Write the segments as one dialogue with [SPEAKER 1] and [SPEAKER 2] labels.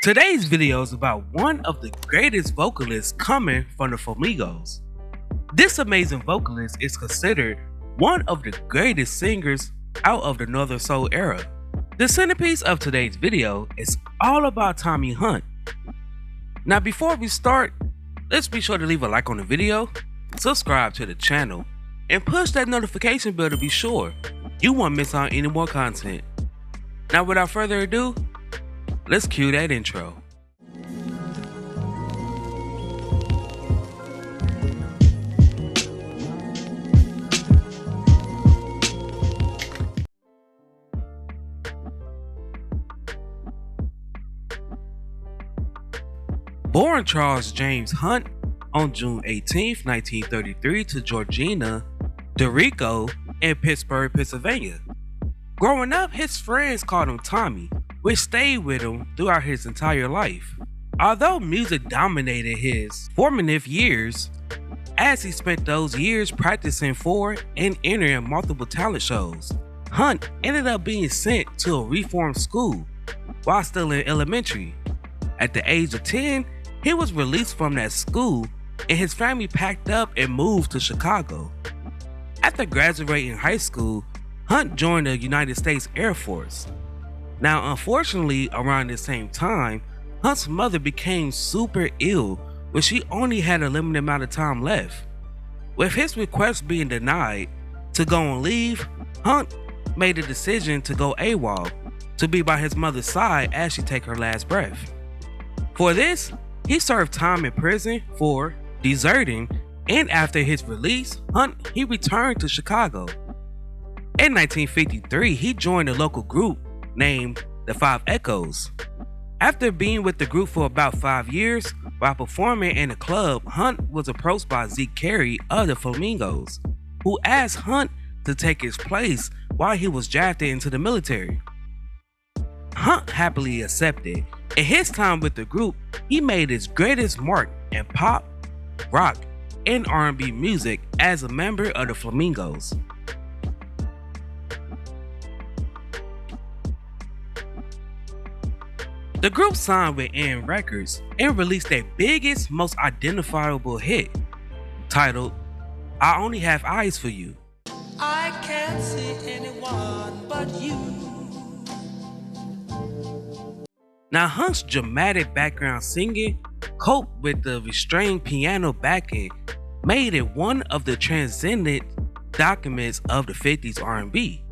[SPEAKER 1] Today's video is about one of the greatest vocalists coming from the Flamingos. This amazing vocalist is considered one of the greatest singers out of the Northern Soul era. The centerpiece of today's video is all about Tommy Hunt. Now before we start, let's be sure to leave a like on the video, subscribe to the channel, and push that notification bell to be sure you won't miss out any more content. Now without further ado, let's cue that intro. Born Charles James Hunt on June 18, 1933 to Georgina DeRico in Pittsburgh, Pennsylvania. Growing up, his friends called him Tommy, which stayed with him throughout his entire life. Although music dominated his formative years, as he spent those years practicing for and entering multiple talent shows, Hunt ended up being sent to a reform school while still in elementary. At the age of 10, he was released from that school and his family packed up and moved to Chicago. After graduating high school, Hunt joined the United States Air Force. Now, unfortunately, around the same time, Hunt's mother became super ill, where she only had a limited amount of time left. With his request being denied to go on leave, Hunt made a decision to go AWOL to be by his mother's side as she take her last breath. For this, he served time in prison for deserting, and after his release, he returned to Chicago. In 1953, he joined a local group named the Five Echoes. After being with the group for about 5 years, while performing in a club, Hunt was approached by Zeke Carey of the Flamingos, who asked Hunt to take his place while he was drafted into the military. Hunt happily accepted. In his time with the group, he made his greatest mark in pop, rock, and R&B music as a member of the Flamingos. The group signed with AM Records and released their biggest, most identifiable hit, titled I Only Have Eyes for You.
[SPEAKER 2] I can't see anyone but you.
[SPEAKER 1] Now, Hunt's dramatic background singing, coupled with the restrained piano backing, made it one of the transcendent documents of the 50s R&B.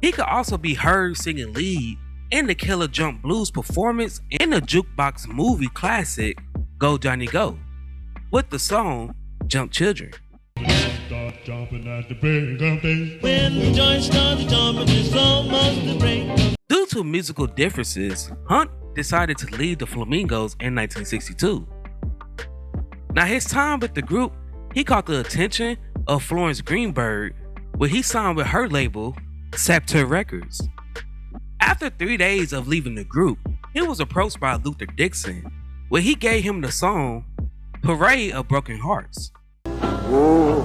[SPEAKER 1] He could also be heard singing lead in the Killer Jump Blues performance in the jukebox movie classic Go Johnny Go, with the song Jump Children.
[SPEAKER 3] Start jumping at the break of day.
[SPEAKER 2] When the joint starts jumping, it's almost the break.
[SPEAKER 1] Due to musical differences, Hunt decided to leave the Flamingos in 1962. Now, his time with the group, he caught the attention of Florence Greenberg, where he signed with her label, Scepter Records. After 3 days of leaving the group, he was approached by Luther Dixon, where he gave him the song Parade of Broken Hearts.
[SPEAKER 4] Oh,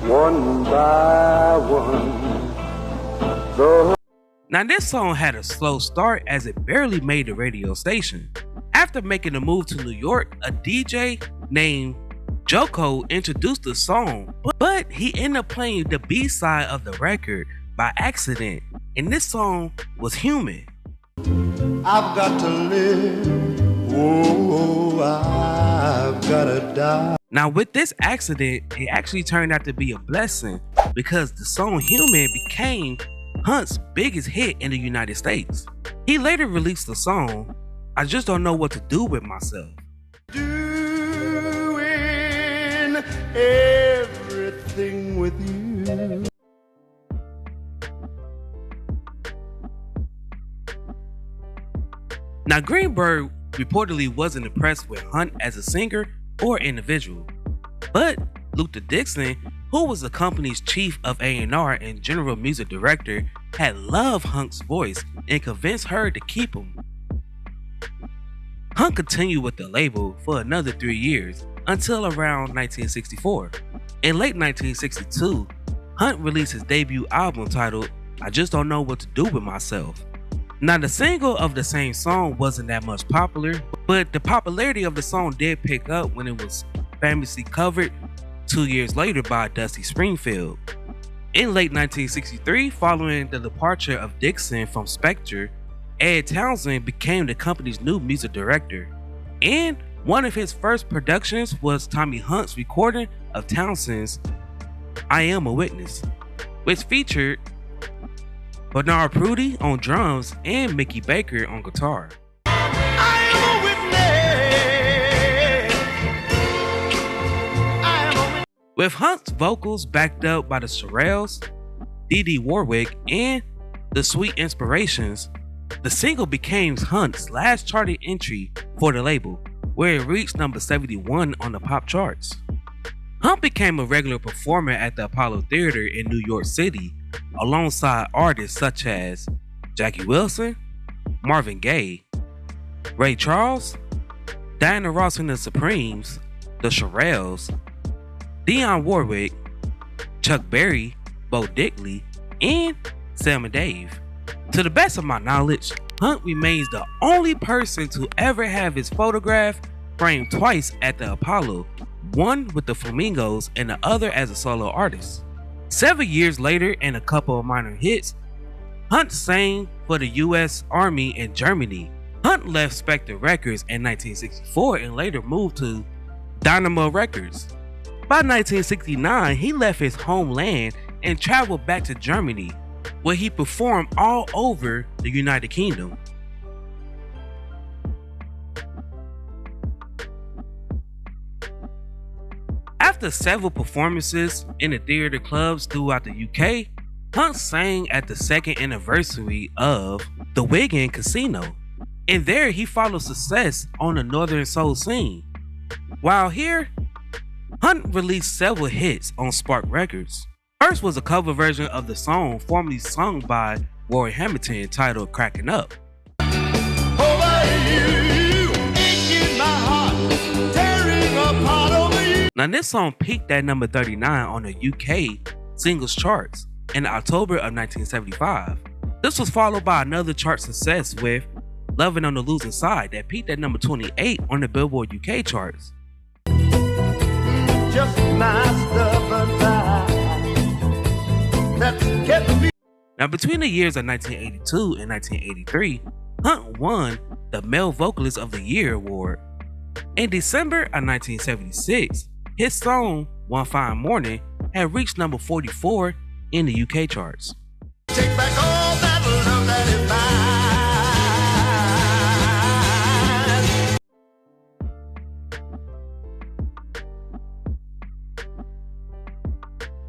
[SPEAKER 4] one by one.
[SPEAKER 1] Now, this song had a slow start as it barely made the radio station. After making the move to New York, a DJ named Joko introduced the song, but he ended up playing the B-side of the record by accident, and this song was Human.
[SPEAKER 4] I've got to live, oh, I've gotta die.
[SPEAKER 1] Now, with this accident, it actually turned out to be a blessing because the song Human became Hunt's biggest hit in the United States. He later released the song I Just Don't Know What to Do With Myself.
[SPEAKER 4] Doing everything with you.
[SPEAKER 1] Now, Greenberg reportedly wasn't impressed with Hunt as a singer or individual, but Luther Dixon, who was the company's chief of A&R and general music director, had loved Hunt's voice and convinced her to keep him. Hunt continued with the label for another 3 years until around 1964. In late 1962, Hunt released his debut album titled I Just Don't Know What to Do With Myself. Now, the single of the same song wasn't that much popular, but the popularity of the song did pick up when it was famously covered 2 years later by Dusty Springfield. In late 1963, following the departure of Dixon from Spectre, Ed Townsend became the company's new music director, and one of his first productions was Tommy Hunt's recording of Townsend's I Am a Witness, which featured Bernard Prudy on drums and Mickey Baker on guitar. With Hunt's vocals backed up by the Shirelles, Dee Dee Warwick, and the Sweet Inspirations, the single became Hunt's last charted entry for the label, where it reached number 71 on the pop charts. Hunt became a regular performer at the Apollo Theater in New York City, alongside artists such as Jackie Wilson, Marvin Gaye, Ray Charles, Diana Ross and the Supremes, the Shirelles, Dionne Warwick, Chuck Berry, Bo Diddley, and Sam and Dave. To the best of my knowledge, Hunt remains the only person to ever have his photograph framed twice at the Apollo, one with the Flamingos and the other as a solo artist. 7 years later, and a couple of minor hits, Hunt sang for the US Army in Germany. Hunt left Spectre Records in 1964 and later moved to Dynamo Records. By 1969, he left his homeland and traveled back to Germany, where he performed all over the United Kingdom. After several performances in the theater clubs throughout the UK, Hunt sang at the second anniversary of the Wigan Casino, and there he followed success on the Northern Soul scene. While here, Hunt released several hits on Spark Records. First was a cover version of the song formerly sung by Roy Hamilton titled Crackin' Up. Now this song peaked at number 39 on the UK singles charts in October of 1975. This was followed by another chart success with Lovin' on the Losing Side that peaked at number 28 on the Billboard UK charts.
[SPEAKER 4] Just my stubborn pride that's kept me.
[SPEAKER 1] Now between the years of 1982 and 1983, Hunt won the Male Vocalist of the Year award. In December of 1976, his song One Fine Morning had reached number 44 in the UK charts.
[SPEAKER 4] Take back all that love that is mine.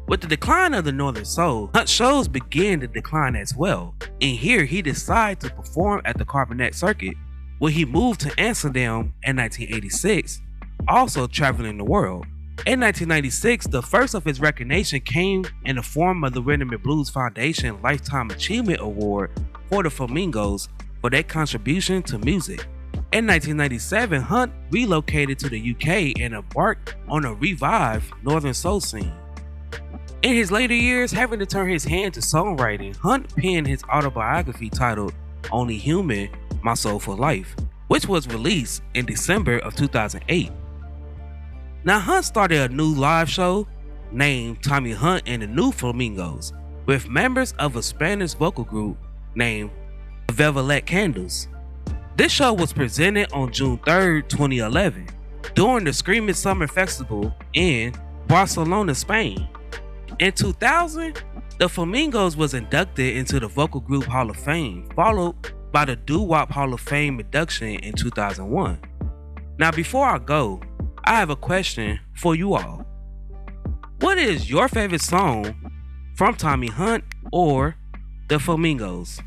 [SPEAKER 1] With the decline of the Northern Soul, Hunt's shows began to decline as well, and here he decided to perform at the Carbonet Circuit, where he moved to Amsterdam in 1986, also traveling the world. In 1996, the first of his recognition came in the form of the Rhythm and Blues Foundation Lifetime Achievement Award for the Flamingos for their contribution to music. In 1997, Hunt relocated to the UK and embarked on a revived Northern Soul scene. In his later years, having to turn his hand to songwriting, Hunt penned his autobiography titled Only Human, My Soulful Life, which was released in December of 2008. Now Hunt started a new live show named Tommy Hunt and the New Flamingos with members of a Spanish vocal group named the Velvet Candles. This show was presented on June 3rd, 2011 during the Screaming Summer Festival in Barcelona, Spain. In 2000, the Flamingos was inducted into the Vocal Group Hall of Fame, followed by the Doo-Wop Hall of Fame induction in 2001. Now before I go, I have a question for you all. What is your favorite song from Tommy Hunt or the Flamingos?